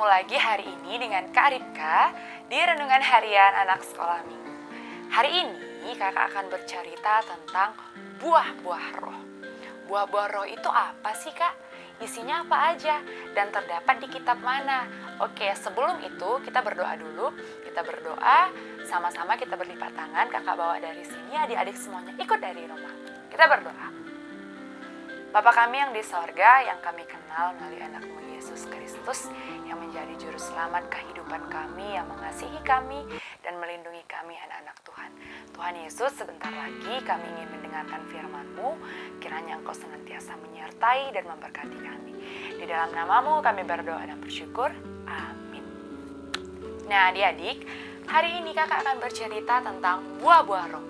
lagi hari ini dengan Kak Ripka di Renungan Harian Anak Sekolah Minggu. Hari ini kakak akan bercerita tentang buah-buah roh. Buah-buah roh itu apa sih Kak? Isinya apa aja? Dan terdapat di kitab mana? Oke, sebelum itu kita berdoa dulu. Kita berdoa, sama-sama kita berlipat tangan. Kakak bawa dari sini, adik-adik semuanya ikut dari rumah. Kita berdoa. Bapa kami yang di sorga, yang kami kenal melalui anak-Mu Yesus Kristus, yang menjadi juru selamat kehidupan kami, yang mengasihi kami dan melindungi kami anak-anak Tuhan. Tuhan Yesus, sebentar lagi kami ingin mendengarkan firman-Mu, kiranya Engkau senantiasa menyertai dan memberkati kami. Di dalam nama-Mu kami berdoa dan bersyukur. Amin. Nah adik-adik, hari ini kakak akan bercerita tentang buah-buah roh.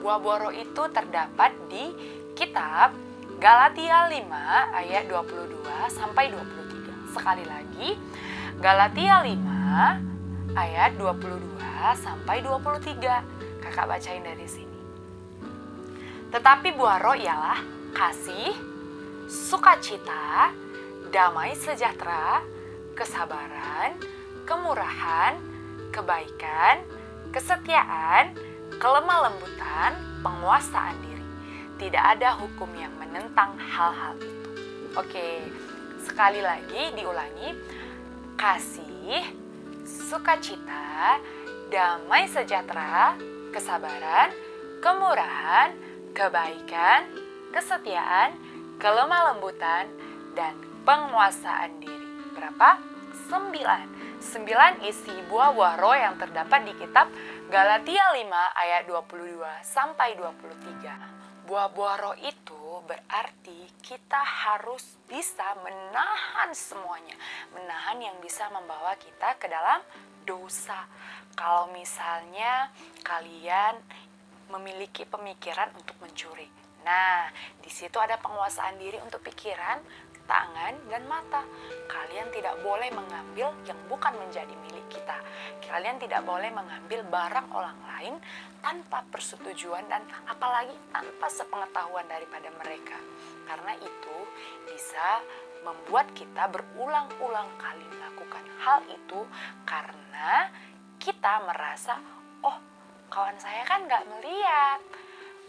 Buah-buah roh itu terdapat di kitab Galatia 5 ayat 22 sampai 23. Sekali lagi, Galatia 5 ayat 22 sampai 23. Kakak bacain dari sini. Tetapi buah roh ialah kasih, sukacita, damai sejahtera, kesabaran, kemurahan, kebaikan, kesetiaan, kelemah lembutan, penguasaan diri. Tidak ada hukum yang menentang hal-hal itu. Oke, sekali lagi diulangi. Kasih, sukacita, damai sejahtera, kesabaran, kemurahan, kebaikan, kesetiaan, kelemah lembutan, dan penguasaan diri. Berapa? 9 isi buah-buah roh yang terdapat di kitab Galatia 5 ayat 22 sampai 23. Buah-buah roh itu berarti kita harus bisa menahan semuanya. Menahan yang bisa membawa kita ke dalam dosa. Kalau misalnya kalian memiliki pemikiran untuk mencuri. Nah, di situ ada penguasaan diri untuk pikiran, tangan, dan mata. Kalian tidak boleh mengambil yang bukan menjadi milik kita. Kalian tidak boleh mengambil barang orang lain tanpa persetujuan dan apalagi tanpa sepengetahuan daripada mereka. Karena itu bisa membuat kita berulang-ulang kali melakukan hal itu karena kita merasa, oh kawan saya kan gak melihat.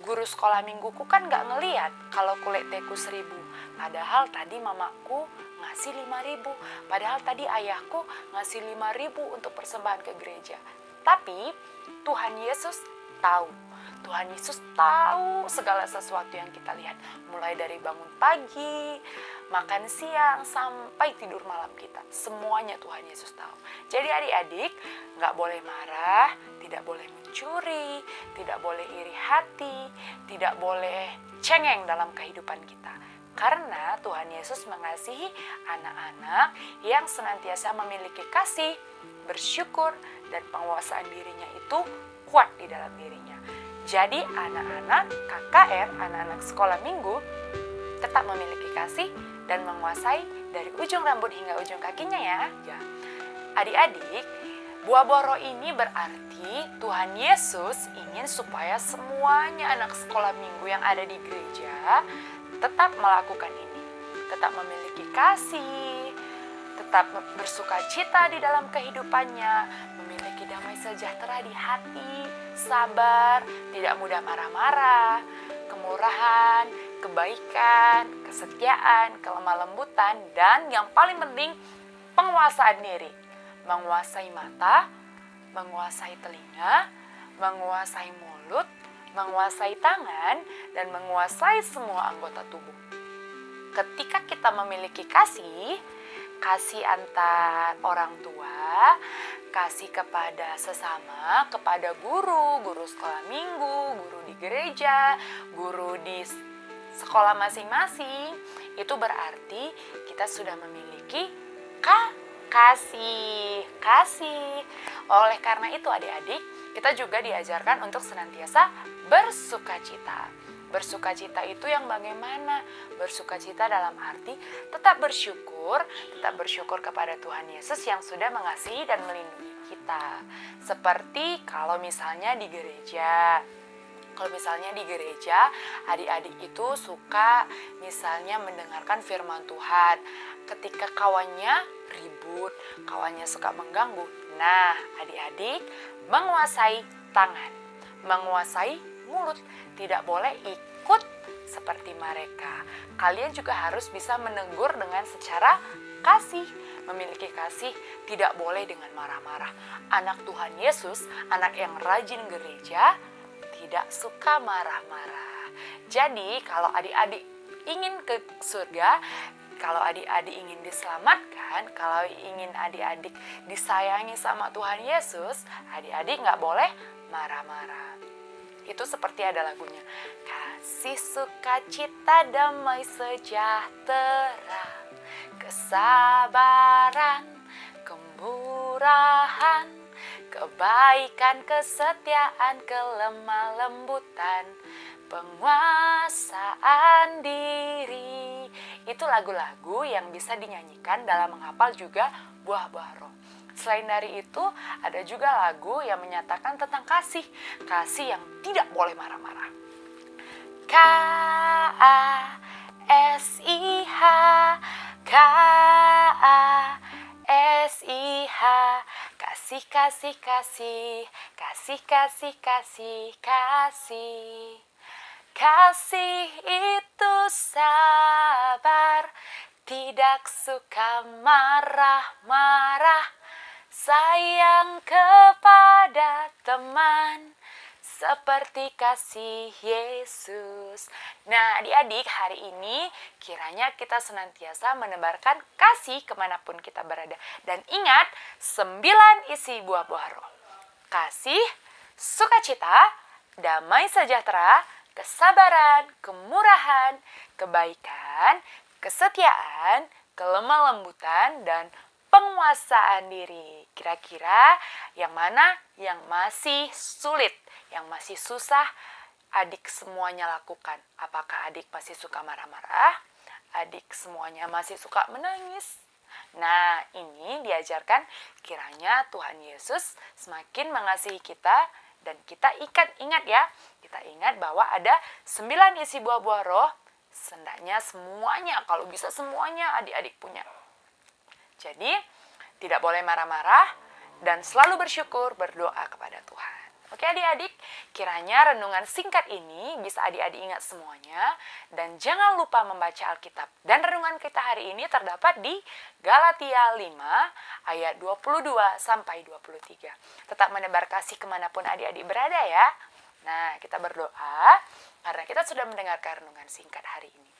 Guru sekolah mingguku kan gak ngeliat kalau kulit teku 1.000. Padahal tadi mamaku ngasih 5.000. Padahal tadi ayahku ngasih 5.000 untuk persembahan ke gereja. Tapi Tuhan Yesus tahu. Tuhan Yesus tahu segala sesuatu yang kita lihat. Mulai dari bangun pagi, makan siang, sampai tidur malam kita. Semuanya Tuhan Yesus tahu. Jadi adik-adik gak boleh marah, tidak boleh mencuri, tidak boleh iri hati, tidak boleh cengeng dalam kehidupan kita. Karena Tuhan Yesus mengasihi anak-anak yang senantiasa memiliki kasih, bersyukur, dan penguasaan dirinya itu kuat di dalam dirinya. Jadi anak-anak KKR, anak-anak sekolah minggu, tetap memiliki kasih dan menguasai dari ujung rambut hingga ujung kakinya ya. Adik-adik, buah-buah roh ini berarti Tuhan Yesus ingin supaya semuanya anak sekolah minggu yang ada di gereja tetap melakukan ini. Tetap memiliki kasih, tetap bersukacita di dalam kehidupannya, memiliki damai sejahtera di hati, sabar, tidak mudah marah-marah, kemurahan, kebaikan, kesetiaan, kelemah lembutan, dan yang paling penting penguasaan diri. Menguasai mata, menguasai telinga, menguasai mulut, menguasai tangan, dan menguasai semua anggota tubuh. Ketika kita memiliki kasih antar orang tua, kasih kepada sesama, kepada guru sekolah minggu, guru di gereja, guru di sekolah masing-masing, itu berarti kita sudah memiliki kasih. Oleh karena itu adik-adik, kita juga diajarkan untuk senantiasa bersukacita. Bersukacita itu yang bagaimana? Bersukacita dalam arti tetap bersyukur kepada Tuhan Yesus yang sudah mengasihi dan melindungi kita. Seperti kalau misalnya di gereja. Kalau misalnya di gereja, adik-adik itu suka misalnya mendengarkan firman Tuhan. Ketika kawannya ribut, kawannya suka mengganggu. Nah, adik-adik menguasai tangan, menguasai mulut, tidak boleh ikut seperti mereka. Kalian juga harus bisa menegur dengan secara kasih, memiliki kasih, tidak boleh dengan marah-marah. Anak Tuhan Yesus, anak yang rajin gereja, tidak suka marah-marah. Jadi kalau adik-adik ingin ke surga, kalau adik-adik ingin diselamatkan, kalau ingin adik-adik disayangi sama Tuhan Yesus, adik-adik nggak boleh marah-marah. Itu seperti ada lagunya. Kasih, sukacita, damai, sejahtera, kesabaran, kemurahan, kebaikan, kesetiaan, kelemah lembutan, penguasaan diri. Itu lagu-lagu yang bisa dinyanyikan dalam menghafal juga buah-buah roh. Selain dari itu, ada juga lagu yang menyatakan tentang kasih. Kasih yang tidak boleh marah-marah. K-A-S-I-H, K-A-S-I-H, kasih, kasih, kasih, kasih, kasih, kasih, kasih. Kasih itu sabar, tidak suka marah-marah, sayang kepada teman, seperti kasih Yesus. Nah, adik-adik, hari ini kiranya kita senantiasa menebarkan kasih kemanapun kita berada. Dan ingat, 9 isi buah-buah roh. Kasih, sukacita, damai sejahtera, kesabaran, kemurahan, kebaikan, kesetiaan, kelemah lembutan, dan penguasaan diri. Kira-kira yang mana yang masih sulit, yang masih susah adik semuanya lakukan? Apakah adik masih suka marah-marah? Adik semuanya masih suka menangis? Nah, ini diajarkan kiranya Tuhan Yesus semakin mengasihi kita dan kita ingat ya, kita ingat bahwa ada 9 isi buah-buah roh, sendaknya semuanya, kalau bisa semuanya adik-adik punya. Jadi, tidak boleh marah-marah dan selalu bersyukur, berdoa kepada Tuhan. Oke adik-adik, kiranya renungan singkat ini bisa adik-adik ingat semuanya. Dan jangan lupa membaca Alkitab. Dan renungan kita hari ini terdapat di Galatia 5 ayat 22-23. Tetap menebar kasih kemanapun adik-adik berada ya. Nah, kita berdoa karena kita sudah mendengarkan renungan singkat hari ini.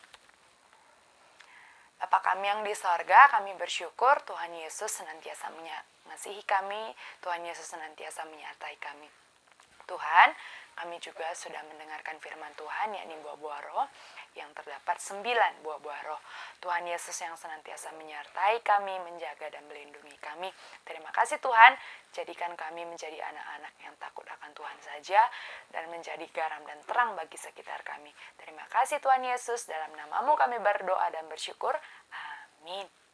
Bapa kami yang di sorga, kami bersyukur Tuhan Yesus senantiasa mengasihi kami, Tuhan Yesus senantiasa menyertai kami. Tuhan, kami juga sudah mendengarkan firman Tuhan, yakni buah-buah roh, yang terdapat 9 buah-buah roh. Tuhan Yesus yang senantiasa menyertai kami, menjaga dan melindungi kami. Terima kasih Tuhan, jadikan kami menjadi anak-anak yang takut akan Tuhan saja, dan menjadi garam dan terang bagi sekitar kami. Terima kasih Tuhan Yesus, dalam nama-Mu kami berdoa dan bersyukur. Amin.